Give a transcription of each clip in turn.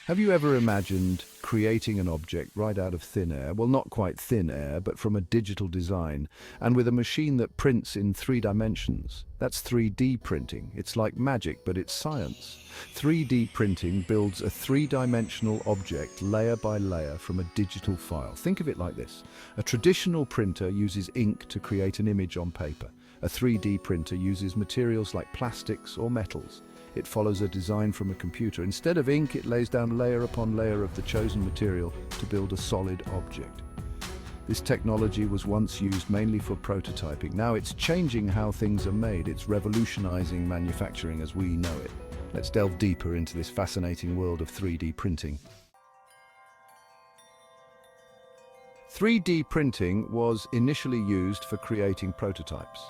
Have you ever imagined creating an object right out of thin air? Well, not quite thin air, but from a digital design, and with a machine that prints in 3 dimensions. That's 3D printing. It's like magic, but it's science. 3D printing builds a 3-dimensional object layer by layer from a digital file. Think of it like this. A traditional printer uses ink to create an image on paper. A 3D printer uses materials like plastics or metals. It follows a design from a computer. Instead of ink, it lays down layer upon layer of the chosen material to build a solid object. This technology was once used mainly for prototyping. Now it's changing how things are made. It's revolutionizing manufacturing as we know it. Let's delve deeper into this fascinating world of 3D printing. 3D printing was initially used for creating prototypes.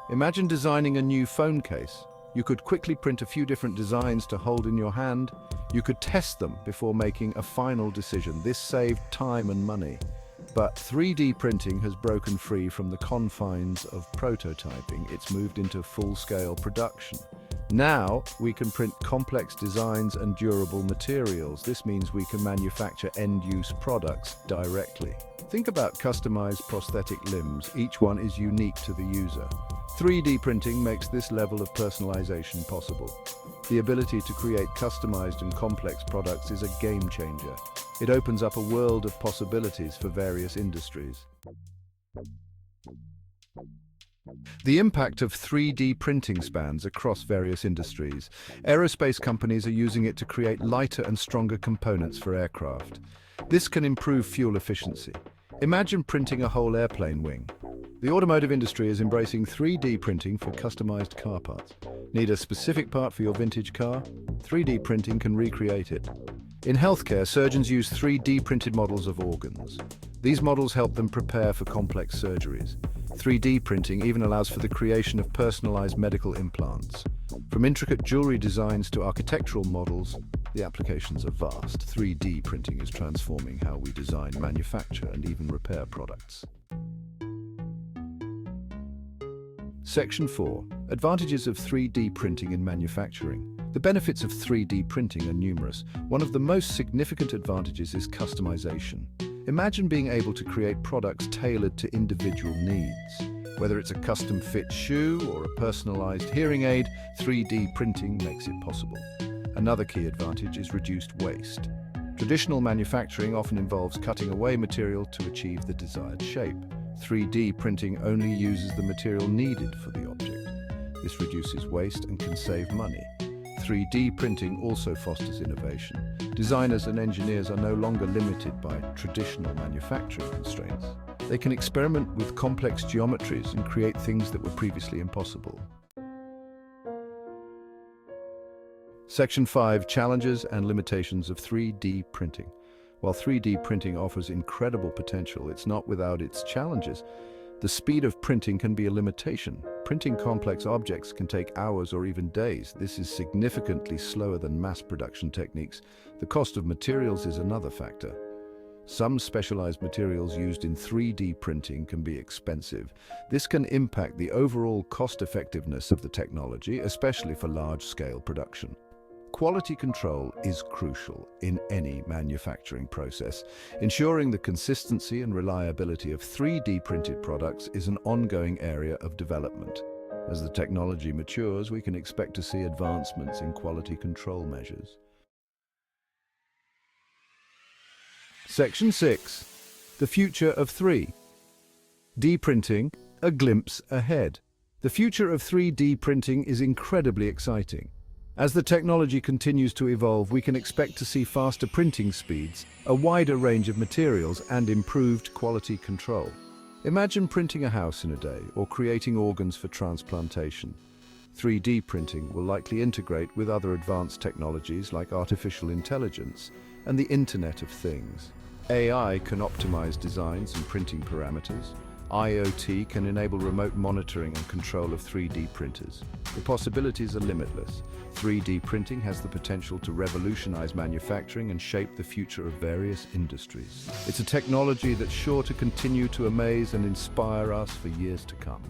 Imagine designing a new phone case. You could quickly print a few different designs to hold in your hand. You could test them before making a final decision. This saved time and money. But 3D printing has broken free from the confines of prototyping. It's moved into full-scale production. Now, we can print complex designs and durable materials. This means we can manufacture end-use products directly. Think about customized prosthetic limbs. Each one is unique to the user. 3D printing makes this level of personalization possible. The ability to create customized and complex products is a game changer. It opens up a world of possibilities for various industries. The impact of 3D printing spans across various industries. Aerospace companies are using it to create lighter and stronger components for aircraft. This can improve fuel efficiency. Imagine printing a whole airplane wing. The automotive industry is embracing 3D printing for customized car parts. Need a specific part for your vintage car? 3D printing can recreate it. In healthcare, surgeons use 3D printed models of organs. These models help them prepare for complex surgeries. 3D printing even allows for the creation of personalized medical implants. From intricate jewelry designs to architectural models, the applications are vast. 3D printing is transforming how we design, manufacture, and even repair products. Section 4. Advantages of 3D printing in manufacturing. The benefits of 3D printing are numerous. One of the most significant advantages is customization. Imagine being able to create products tailored to individual needs. Whether it's a custom-fit shoe or a personalized hearing aid, 3D printing makes it possible. Another key advantage is reduced waste. Traditional manufacturing often involves cutting away material to achieve the desired shape. 3D printing only uses the material needed for the object. This reduces waste and can save money. 3D printing also fosters innovation. Designers and engineers are no longer limited by traditional manufacturing constraints. They can experiment with complex geometries and create things that were previously impossible. Section 5. Challenges and limitations of 3D printing. While 3D printing offers incredible potential, it's not without its challenges. The speed of printing can be a limitation. Printing complex objects can take hours or even days. This is significantly slower than mass production techniques. The cost of materials is another factor. Some specialized materials used in 3D printing can be expensive. This can impact the overall cost-effectiveness of the technology, especially for large-scale production. Quality control is crucial in any manufacturing process. Ensuring the consistency and reliability of 3D printed products is an ongoing area of development. As the technology matures, we can expect to see advancements in quality control measures. Section 6. The future of 3D printing, a glimpse ahead. The future of 3D printing is incredibly exciting. As the technology continues to evolve, we can expect to see faster printing speeds, a wider range of materials, and improved quality control. Imagine printing a house in a day or creating organs for transplantation. 3D printing will likely integrate with other advanced technologies like artificial intelligence and the Internet of Things. AI can optimize designs and printing parameters. IoT can enable remote monitoring and control of 3D printers. The possibilities are limitless. 3D printing has the potential to revolutionize manufacturing and shape the future of various industries. It's a technology that's sure to continue to amaze and inspire us for years to come.